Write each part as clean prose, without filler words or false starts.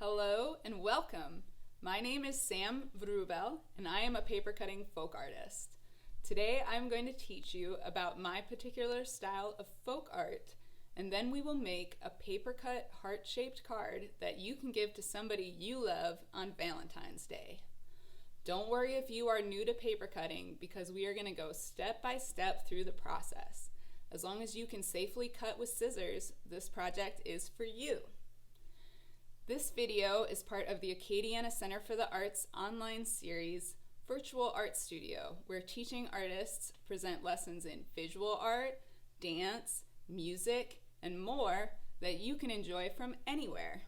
Hello and welcome. My name is Sam Wróbel and I am a paper cutting folk artist. Today I'm going to teach you about my particular style of folk art, and then we will make a paper cut heart-shaped card that you can give to somebody you love on Valentine's Day. Don't worry if you are new to paper cutting, because we are going to go step by step through the process. As long as you can safely cut with scissors, this project is for you. This video is part of the Acadiana Center for the Arts online series, Virtual Art Studio, where teaching artists present lessons in visual art, dance, music, and more that you can enjoy from anywhere.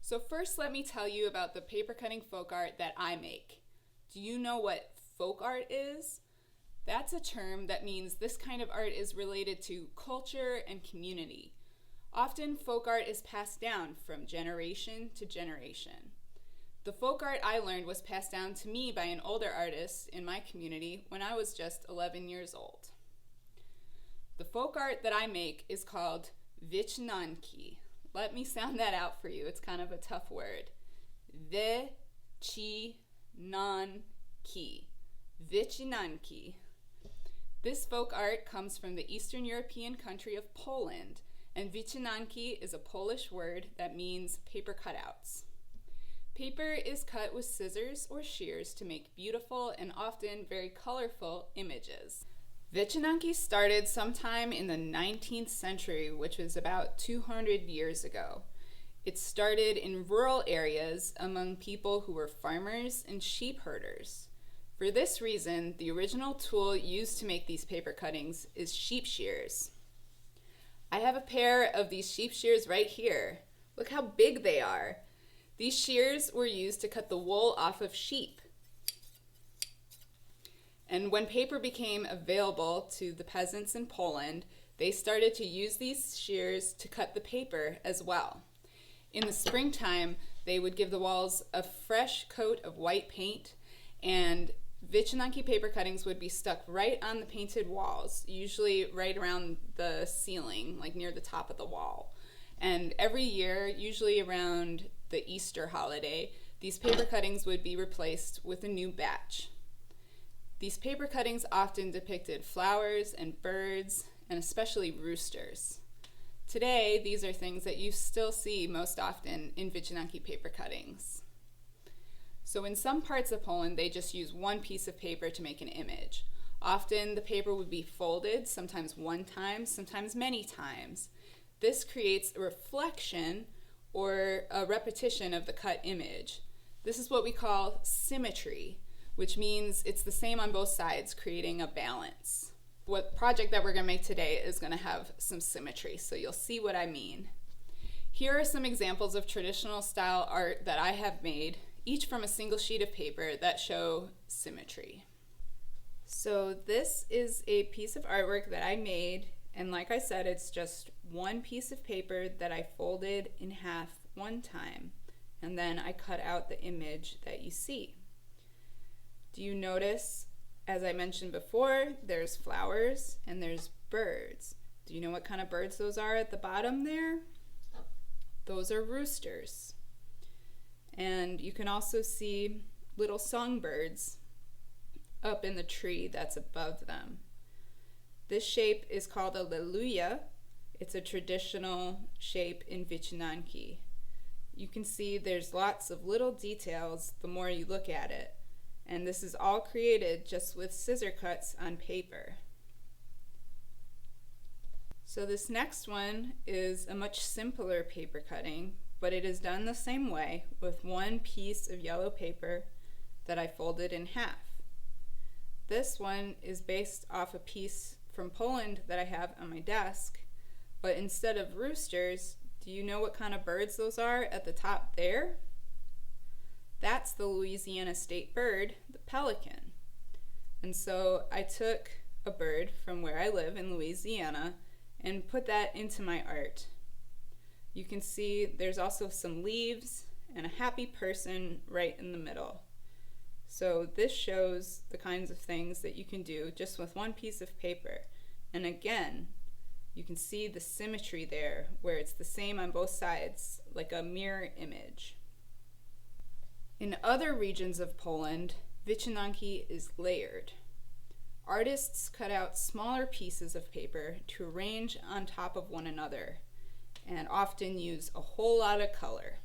So first, let me tell you about the paper cutting folk art that I make. Do you know what folk art is? That's a term that means this kind of art is related to culture and community. Often folk art is passed down from generation to generation. The folk art I learned was passed down to me by an older artist in my community when I was just 11 years old. The folk art that I make is called Vichananki. Let me sound that out for you. It's kind of a tough word. Vichananki. Vichananki. This folk art comes from the Eastern European country of Poland, and Vichananki is a Polish word that means paper cutouts. Paper is cut with scissors or shears to make beautiful and often very colorful images. Vichananki started sometime in the 19th century, which was about 200 years ago. It started in rural areas among people who were farmers and sheep herders. For this reason, the original tool used to make these paper cuttings is sheep shears. I have a pair of these sheep shears right here. Look how big they are. These shears were used to cut the wool off of sheep. And when paper became available to the peasants in Poland, they started to use these shears to cut the paper as well. In the springtime, they would give the walls a fresh coat of white paint, and Vichananki paper cuttings would be stuck right on the painted walls, usually right around the ceiling, like near the top of the wall. And every year, usually around the Easter holiday, these paper cuttings would be replaced with a new batch. These paper cuttings often depicted flowers and birds, and especially roosters. Today, these are things that you still see most often in Vichananki paper cuttings. So in some parts of Poland, they just use one piece of paper to make an image. Often the paper would be folded, sometimes one time, sometimes many times. This creates a reflection or a repetition of the cut image. This is what we call symmetry, which means it's the same on both sides, creating a balance. What project that we're going to make today is going to have some symmetry, so you'll see what I mean. Here are some examples of traditional style art that I have made, each from a single sheet of paper, that show symmetry. So this is a piece of artwork that I made, and like I said, it's just one piece of paper that I folded in half one time, and then I cut out the image that you see. Do you notice, as I mentioned before, there's flowers and there's birds. Do you know what kind of birds those are at the bottom there? Those are roosters. And you can also see little songbirds up in the tree that's above them. This shape is called a Alleluia. It's a traditional shape in Vichananki. You can see there's lots of little details the more you look at it. And this is all created just with scissor cuts on paper. So this next one is a much simpler paper cutting, but it is done the same way with one piece of yellow paper that I folded in half. This one is based off a piece from Poland that I have on my desk, but instead of roosters, do you know what kind of birds those are at the top there? That's the Louisiana state bird, the pelican. And so I took a bird from where I live in Louisiana and put that into my art. You can see there's also some leaves and a happy person right in the middle. So this shows the kinds of things that you can do just with one piece of paper. And again, You can see the symmetry there, where it's the same on both sides, like a mirror image. In other regions of Poland, Vichananki is layered. Artists cut out smaller pieces of paper to arrange on top of one another, and often use a whole lot of color.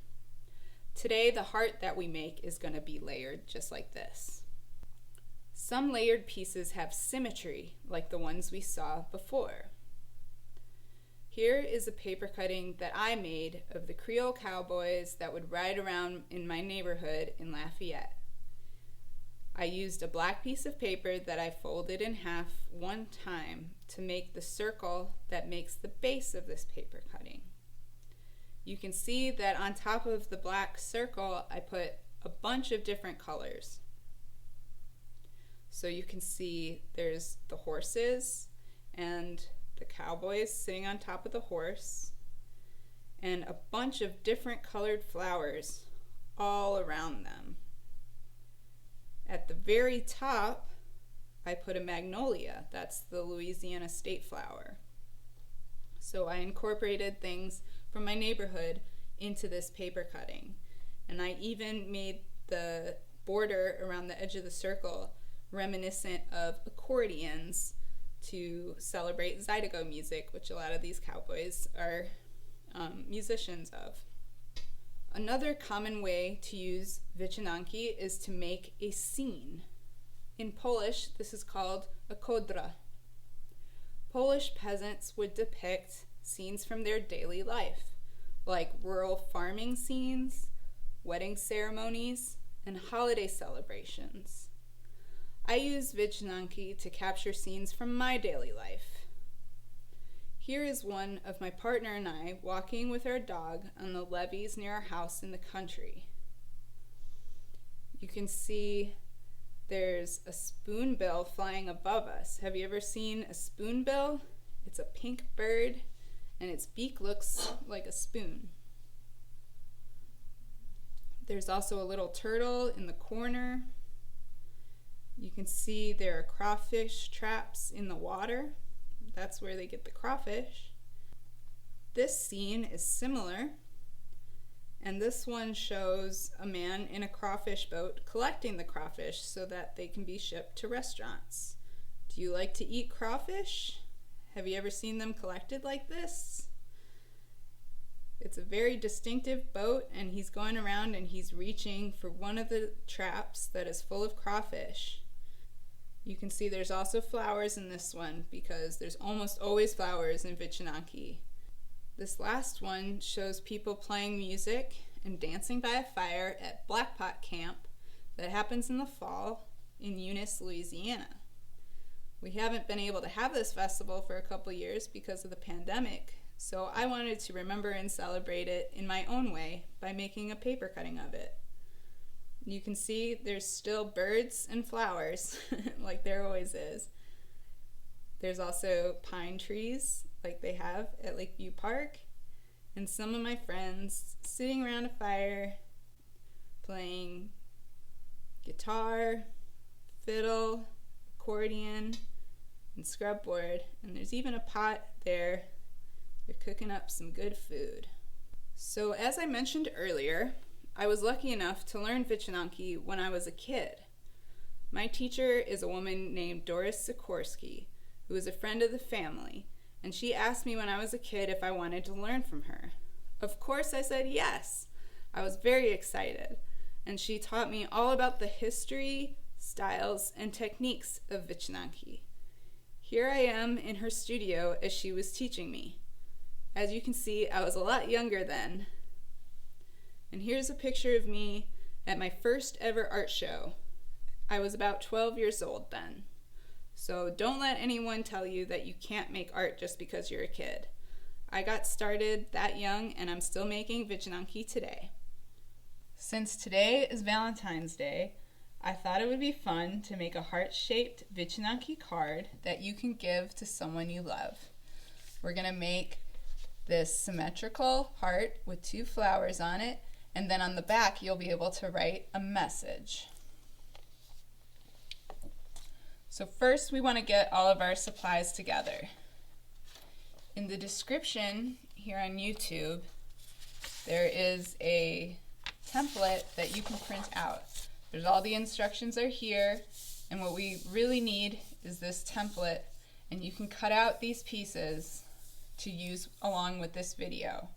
Today, the heart that we make is going to be layered just like this. Some layered pieces have symmetry, like the ones we saw before. Here is a paper cutting that I made of the Creole Cowboys that would ride around in my neighborhood in Lafayette. I used a black piece of paper that I folded in half one time to make the circle that makes the base of this paper cutting. You can see that on top of the black circle, I put a bunch of different colors. So you can see there's the horses and the cowboys sitting on top of the horse, and a bunch of different colored flowers all around them. At the very top, I put a magnolia. That's the Louisiana state flower. So I incorporated things from my neighborhood into this paper cutting. And I even made the border around the edge of the circle reminiscent of accordions to celebrate Zydeco music, which a lot of these cowboys are musicians of. Another common way to use Vichananki is to make a scene. In Polish, this is called a kodra. Polish peasants would depict scenes from their daily life, like rural farming scenes, wedding ceremonies, and holiday celebrations. I use Vichananki to capture scenes from my daily life. Here is one of my partner and I walking with our dog on the levees near our house in the country. You can see there's a spoonbill flying above us. Have you ever seen a spoonbill? It's a pink bird and its beak looks like a spoon. There's also a little turtle in the corner. You can see there are crawfish traps in the water. That's where they get the crawfish. This scene is similar, and this one shows a man in a crawfish boat collecting the crawfish so that they can be shipped to restaurants. Do you like to eat crawfish? Have you ever seen them collected like this? It's a very distinctive boat, and he's going around and he's reaching for one of the traps that is full of crawfish. You can see there's also flowers in this one because there's almost always flowers in Vichanaki. This last one shows people playing music and dancing by a fire at Blackpot Camp that happens in the fall in Eunice, Louisiana. We haven't been able to have this festival for a couple years because of the pandemic, so I wanted to remember and celebrate it in my own way by making a paper cutting of it. You can see there's still birds and flowers, like there always is. There's also pine trees, like they have at Lakeview Park, and some of my friends sitting around a fire, playing guitar, fiddle, accordion, and scrubboard, and there's even a pot there. They're cooking up some good food. So as I mentioned earlier, I was lucky enough to learn Vichananki when I was a kid. My teacher is a woman named Doris Sikorsky, who is a friend of the family, and she asked me when I was a kid if I wanted to learn from her. Of course I said yes. I was very excited, and she taught me all about the history, styles, and techniques of Vichananki. Here I am in her studio as she was teaching me. As you can see, I was a lot younger then. And here's a picture of me at my first ever art show. I was about 12 years old then. So don't let anyone tell you that you can't make art just because you're a kid. I got started that young and I'm still making Vichananki today. Since today is Valentine's Day, I thought it would be fun to make a heart-shaped Vichananki card that you can give to someone you love. We're gonna make this symmetrical heart with 2 flowers on it, and then on the back you'll be able to write a message. So first we want to get all of our supplies together. In the description here on YouTube, there is a template that you can print out. There's all the instructions are here, and what we really need is this template, and you can cut out these pieces to use along with this video.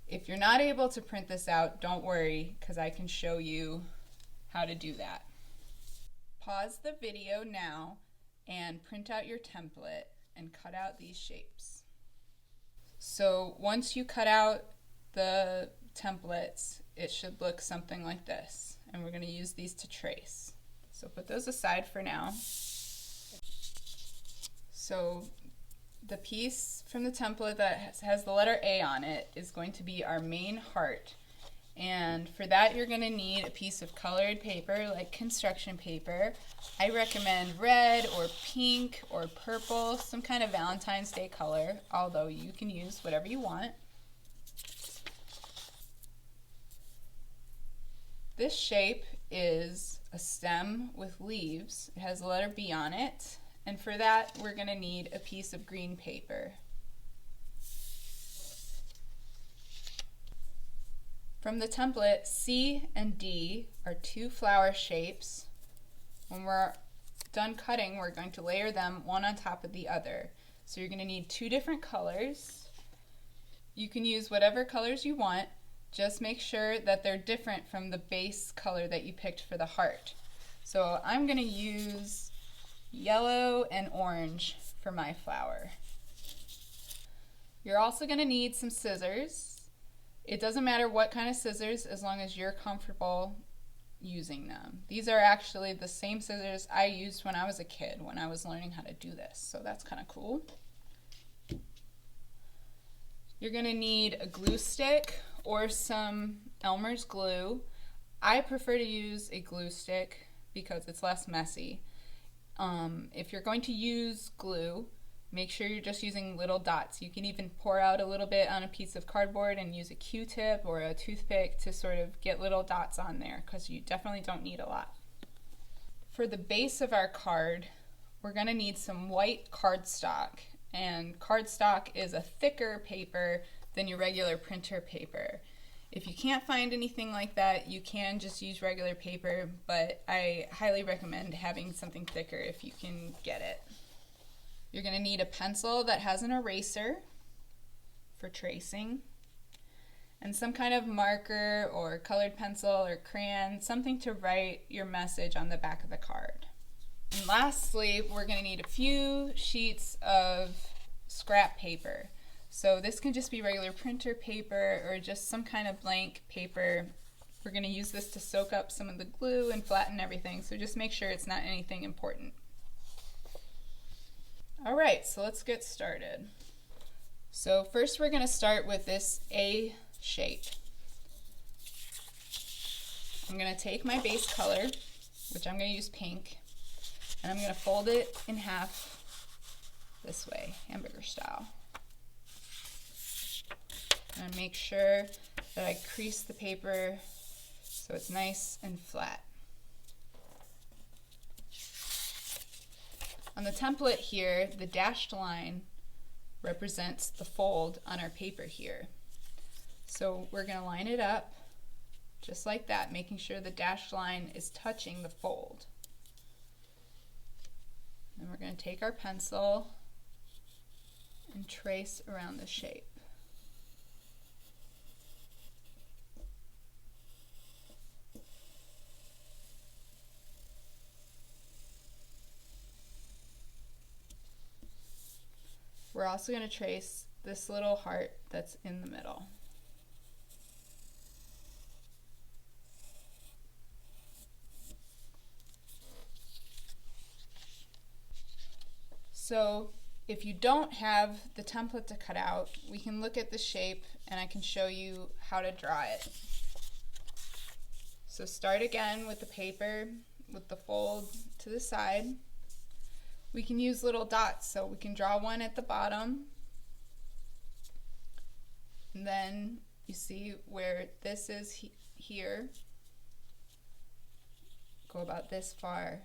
If you're not able to print this out, don't worry, because I can show you how to do that. Pause the video now and print out your template and cut out these shapes. So once you cut out the templates, it should look something like this, and we're going to use these to trace. So put those aside for now. So the piece from the template that has the letter A on it is going to be our main heart. And for that, you're going to need a piece of colored paper like construction paper. I recommend red or pink or purple, some kind of Valentine's Day color, although you can use whatever you want. This shape is a stem with leaves. It has the letter B on it. And for that, we're going to need a piece of green paper. From the template, C and D are two flower shapes. When we're done cutting, we're going to layer them one on top of the other. So you're going to need two different colors. You can use whatever colors you want. Just make sure that they're different from the base color that you picked for the heart. So I'm going to use yellow and orange for my flower. You're also going to need some scissors. It doesn't matter what kind of scissors as long as you're comfortable using them. These are actually the same scissors I used when I was a kid, when I was learning how to do this, so that's kind of cool. You're going to need a glue stick or some Elmer's glue. I prefer to use a glue stick because it's less messy. If you're going to use glue, make sure you're just using little dots. You can even pour out a little bit on a piece of cardboard and use a Q-tip or a toothpick to sort of get little dots on there, because you definitely don't need a lot. For the base of our card, we're going to need some white cardstock, and cardstock is a thicker paper than your regular printer paper. If you can't find anything like that, you can just use regular paper, but I highly recommend having something thicker if you can get it. You're going to need a pencil that has an eraser for tracing, and some kind of marker or colored pencil or crayon, something to write your message on the back of the card. And lastly, we're going to need a few sheets of scrap paper. So this can just be regular printer paper or just some kind of blank paper. We're going to use this to soak up some of the glue and flatten everything, so just make sure it's not anything important. Alright, so let's get started. So first we're going to start with this A shape. I'm going to take my base color, which I'm going to use pink, and I'm going to fold it in half this way, hamburger style. And make sure that I crease the paper so it's nice and flat. On the template here, the dashed line represents the fold on our paper here. So we're going to line it up just like that, making sure the dashed line is touching the fold. Then we're going to take our pencil and trace around the shape. We're also going to trace this little heart that's in the middle. So if you don't have the template to cut out, we can look at the shape and I can show you how to draw it. So start again with the paper with the fold to the side. We can use little dots, so we can draw one at the bottom, and then you see where this is here, go about this far.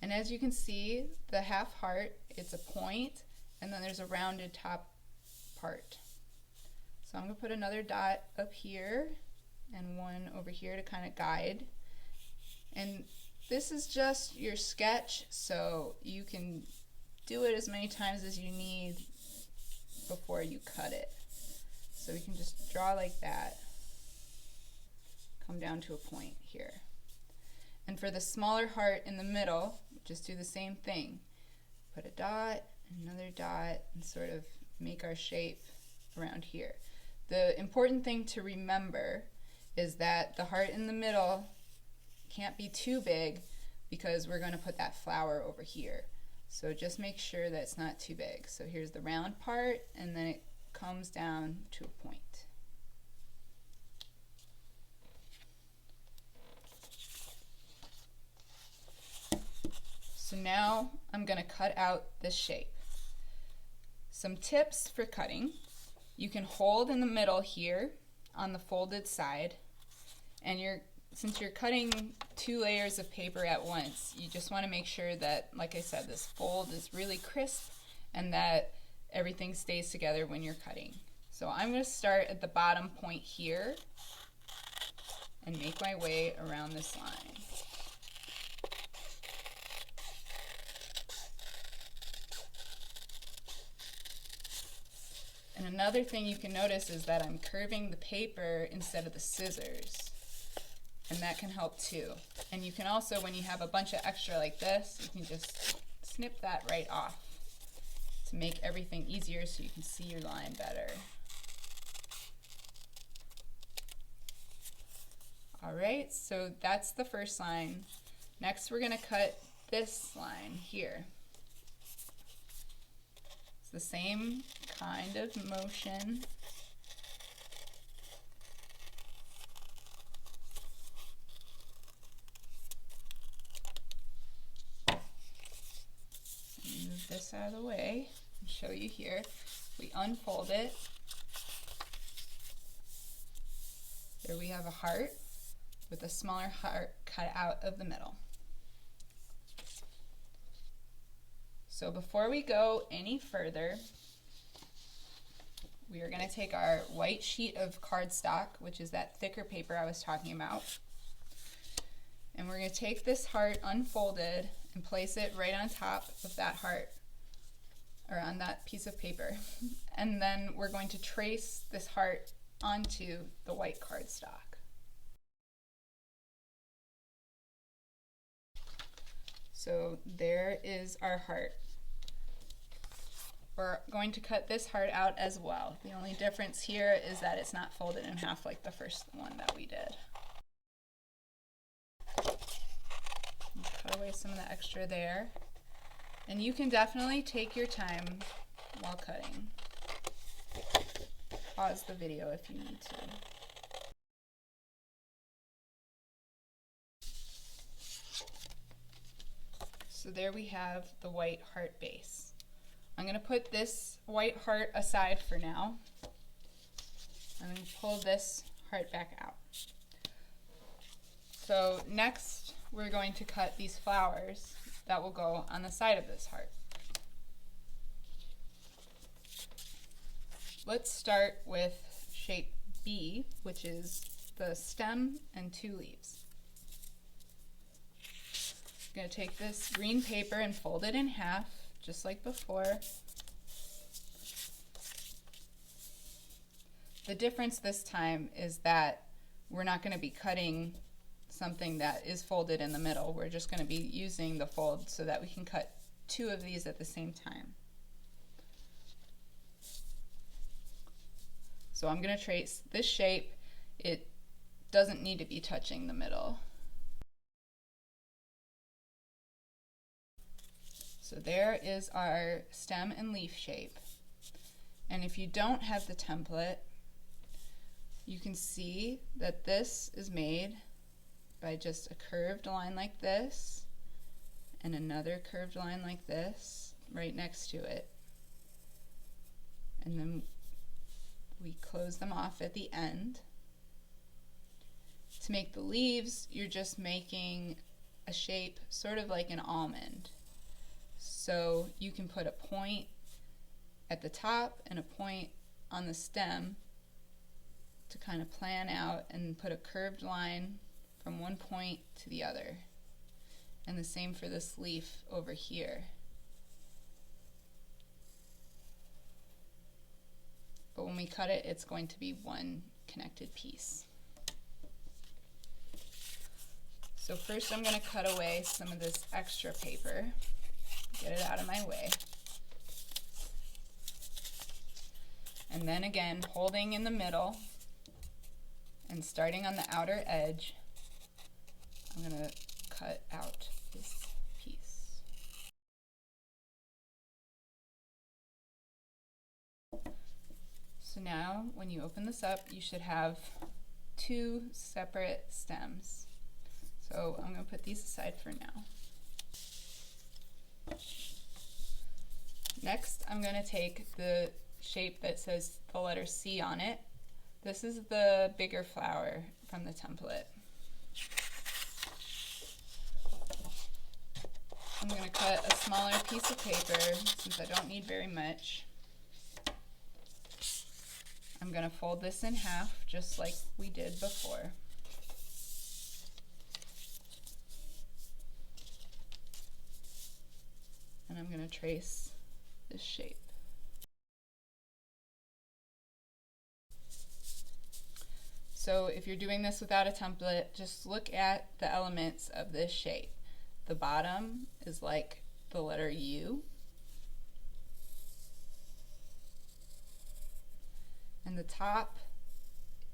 And as you can see, the half heart, it's a point, and then there's a rounded top part. So I'm going to put another dot up here and one over here to kind of guide. And this is just your sketch, so you can do it as many times as you need before you cut it. So we can just draw like that, come down to a point here. And for the smaller heart in the middle, just do the same thing. Put a dot, another dot, and sort of make our shape around here. The important thing to remember is that the heart in the middle can't be too big because we're going to put that flower over here. So just make sure that it's not too big. So here's the round part, and then it comes down to a point. So now I'm going to cut out this shape. Some tips for cutting. You can hold in the middle here on the folded side, and since you're cutting 2 layers of paper at once, you just want to make sure that, like I said, this fold is really crisp and that everything stays together when you're cutting. So I'm going to start at the bottom point here and make my way around this line. And another thing you can notice is that I'm curving the paper instead of the scissors, and that can help too. And you can also, when you have a bunch of extra like this, you can just snip that right off to make everything easier so you can see your line better. Alright, so that's the first line. Next we're going to cut this line here. It's the same kind of motion. Move this out of the way and show you here. We unfold it. There we have a heart with a smaller heart cut out of the middle. So before we go any further, we are going to take our white sheet of cardstock, which is that thicker paper I was talking about, and we're going to take this heart unfolded and place it right on top of that heart, or on that piece of paper. And then we're going to trace this heart onto the white cardstock. So there is our heart. We're going to cut this heart out as well. The only difference here is that it's not folded in half like the first one that we did. Cut away some of the extra there. And you can definitely take your time while cutting. Pause the video if you need to. So there we have the white heart base. I'm going to put this white heart aside for now. I'm going to pull this heart back out. So next we're going to cut these flowers that will go on the side of this heart. Let's start with shape B, which is the stem and 2 leaves. I'm going to take this green paper and fold it in half, just like before. The difference this time is that we're not going to be cutting something that is folded in the middle. We're just going to be using the fold so that we can cut 2 of these at the same time. So I'm going to trace this shape. It doesn't need to be touching the middle. So there is our stem and leaf shape. And if you don't have the template, you can see that this is made by just a curved line like this and another curved line like this right next to it. And then we close them off at the end. To make the leaves, you're just making a shape sort of like an almond. So you can put a point at the top and a point on the stem to kind of plan out and put a curved line from one point to the other. And the same for this leaf over here. But when we cut it, it's going to be one connected piece. So first I'm going to cut away some of this extra paper, get it out of my way. And then again, holding in the middle and starting on the outer edge, I'm going to cut out this piece. So now when you open this up, you should have two separate stems. So I'm going to put these aside for now. Next, I'm going to take the shape that says the letter C on it. This is the bigger flower from the template. I'm going to cut a smaller piece of paper since I don't need very much. I'm going to fold this in half just like we did before. And I'm going to trace this shape. So if you're doing this without a template, just look at the elements of this shape. The bottom is like the letter U. And the top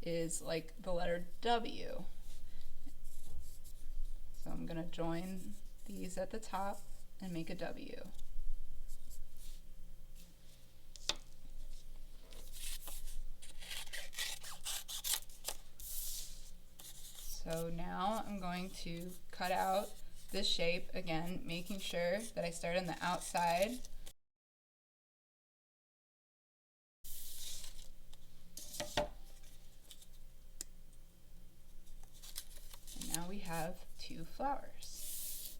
is like the letter W. So I'm going to join these at the top and make a W. So now I'm going to cut out this shape, again making sure that I start on the outside. And now we have two flowers.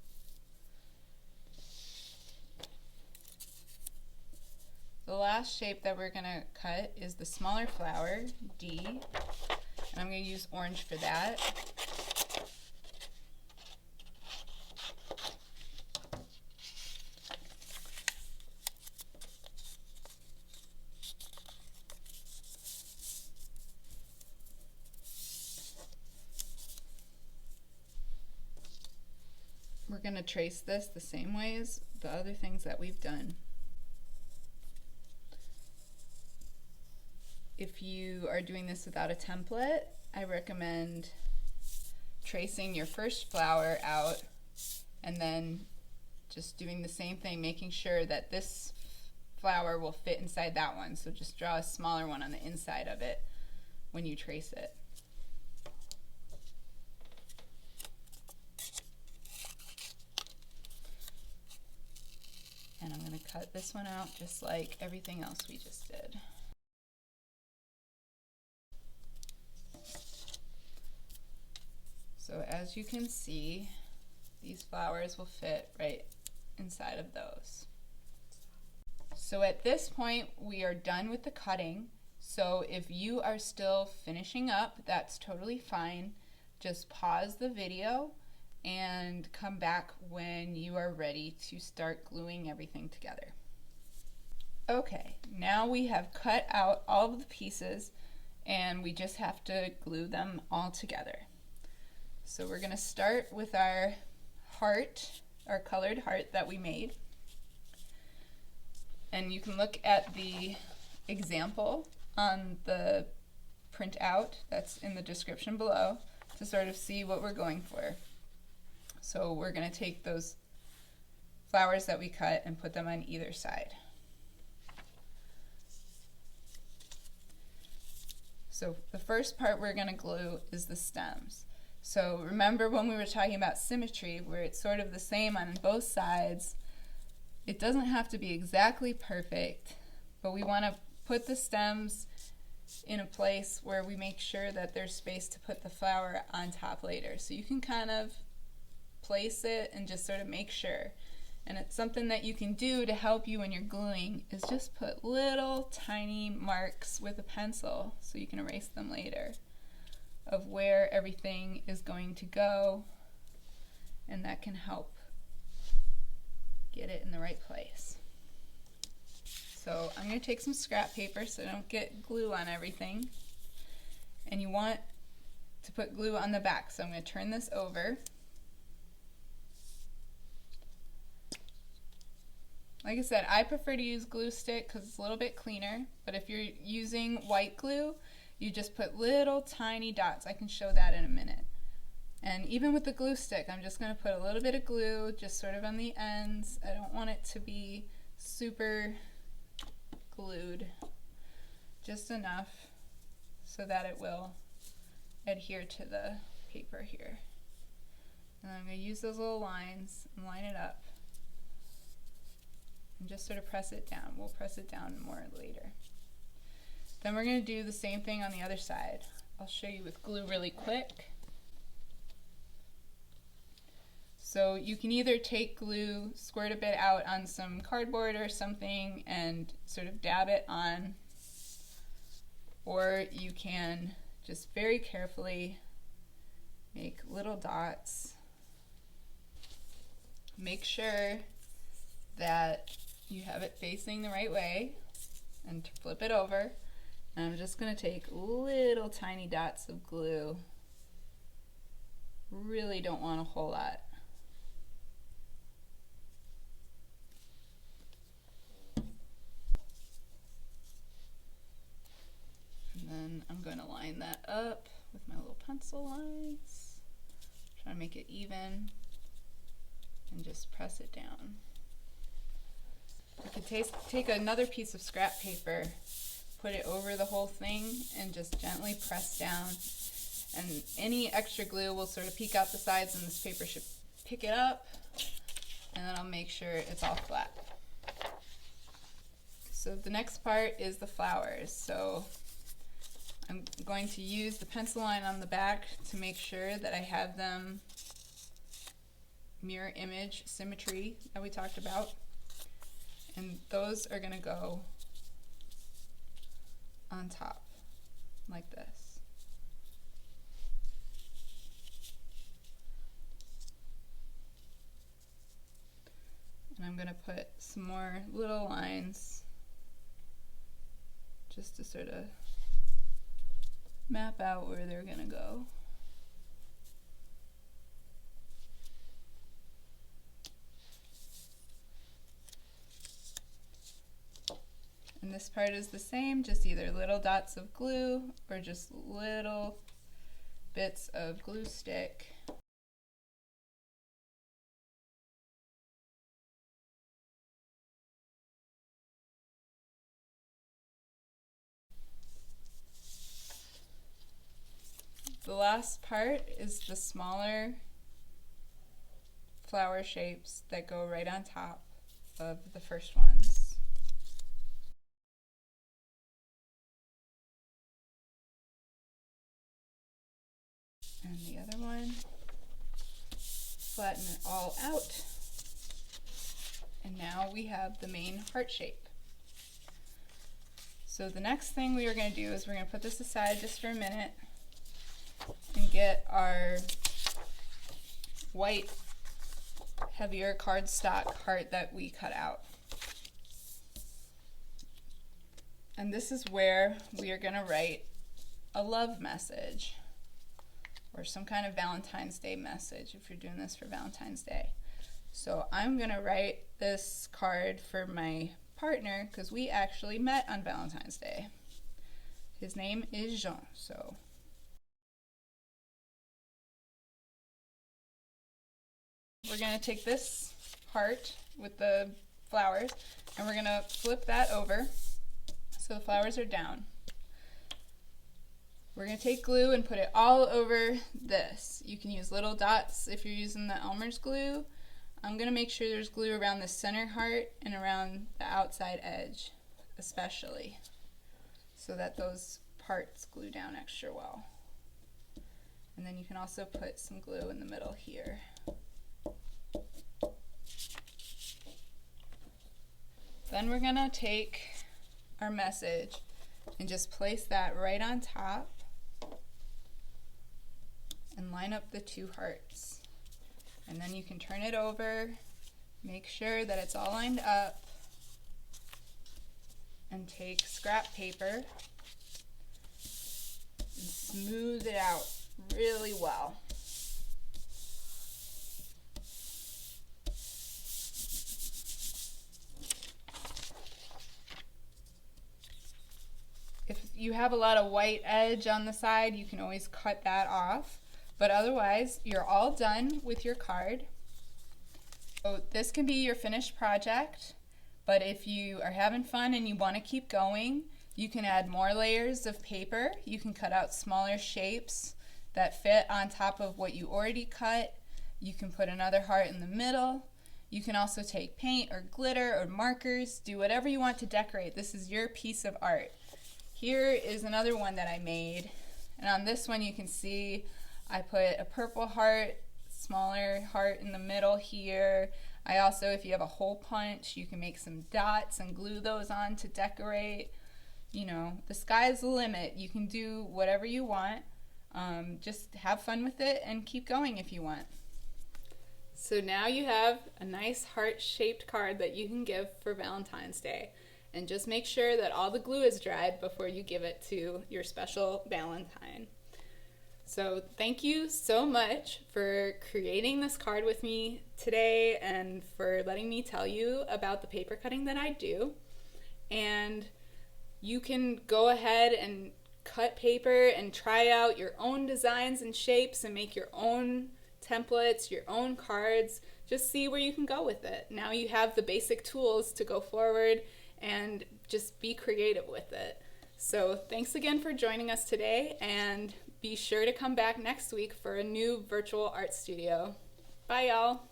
The last shape that we're going to cut is the smaller flower, D, and I'm going to use orange for that. We're going to trace this the same way as the other things that we've done. If you are doing this without a template, I recommend tracing your first flower out and then just doing the same thing, making sure that this flower will fit inside that one. So just draw a smaller one on the inside of it when you trace it. And I'm going to cut this one out just like everything else we just did. So as you can see, these flowers will fit right inside of those. So at this point, we are done with the cutting. So if you are still finishing up, that's totally fine. Just pause the video and come back when you are ready to start gluing everything together. Okay, now we have cut out all of the pieces and we just have to glue them all together. So we're going to start with our heart, our colored heart that we made. And you can look at the example on the printout that's in the description below to sort of see what we're going for. So we're going to take those flowers that we cut and put them on either side. So the first part we're going to glue is the stems. So remember when we were talking about symmetry, where it's sort of the same on both sides. It doesn't have to be exactly perfect, but we want to put the stems in a place where we make sure that there's space to put the flower on top later. So you can kind of place it and just sort of make sure. And it's something that you can do to help you when you're gluing is just put little tiny marks with a pencil so you can erase them later of where everything is going to go, and that can help get it in the right place. So I'm going to take some scrap paper so I don't get glue on everything, and you want to put glue on the back, so I'm going to turn this over. Like I said, I prefer to use glue stick because it's a little bit cleaner, but if you're using white glue, you just put little tiny dots. I can show that in a minute. And even with the glue stick, I'm just going to put a little bit of glue just sort of on the ends. I don't want it to be super glued, just enough so that it will adhere to the paper here. And I'm going to use those little lines and line it up and just sort of press it down. We'll press it down more later. Then we're going to do the same thing on the other side. I'll show you with glue really quick. So you can either take glue, squirt a bit out on some cardboard or something and sort of dab it on, or you can just very carefully make little dots. Make sure that you have it facing the right way and flip it over. And I'm just going to take little tiny dots of glue. Really don't want a whole lot. And then I'm going to line that up with my little pencil lines. Try to make it even and just press it down. You can take another piece of scrap paper, put it over the whole thing, and just gently press down. And any extra glue will sort of peek out the sides, and this paper should pick it up, and then I'll make sure it's all flat. So the next part is the flowers. So I'm going to use the pencil line on the back to make sure that I have them mirror image symmetry that we talked about. And those are going to go on top like this. And I'm going to put some more little lines just to sort of map out where they're going to go. And this part is the same, just either little dots of glue or just little bits of glue stick. The last part is the smaller flower shapes that go right on top of the first ones. And the other one, flatten it all out. And now we have the main heart shape. So the next thing we are going to do is we're going to put this aside just for a minute and get our white, heavier cardstock heart that we cut out. And this is where we are going to write a love message, or some kind of Valentine's Day message if you're doing this for Valentine's Day. So I'm going to write this card for my partner because we actually met on Valentine's Day. His name is Jean. So we're going to take this heart with the flowers and we're going to flip that over so the flowers are down. We're going to take glue and put it all over this. You can use little dots if you're using the Elmer's glue. I'm going to make sure there's glue around the center heart and around the outside edge especially, so that those parts glue down extra well. And then you can also put some glue in the middle here. Then we're gonna take our message and just place that right on top and line up the two hearts. And then you can turn it over, make sure that it's all lined up, and take scrap paper and smooth it out really well. If you have a lot of white edge on the side, you can always cut that off. But otherwise, you're all done with your card. So this can be your finished project, but if you are having fun and you want to keep going, you can add more layers of paper. You can cut out smaller shapes that fit on top of what you already cut. You can put another heart in the middle. You can also take paint or glitter or markers, do whatever you want to decorate. This is your piece of art. Here is another one that I made, and on this one you can see I put a purple heart, smaller heart in the middle here. I also, if you have a hole punch, you can make some dots and glue those on to decorate. You know, the sky's the limit. You can do whatever you want. Just have fun with it and keep going if you want. So now you have a nice heart-shaped card that you can give for Valentine's Day. And just make sure that all the glue is dried before you give it to your special Valentine. So thank you so much for creating this card with me today and for letting me tell you about the paper cutting that I do. And you can go ahead and cut paper and try out your own designs and shapes and make your own templates, your own cards. Just see where you can go with it. Now you have the basic tools to go forward and just be creative with it. So thanks again for joining us today, and be sure to come back next week for a new virtual art studio. Bye, y'all.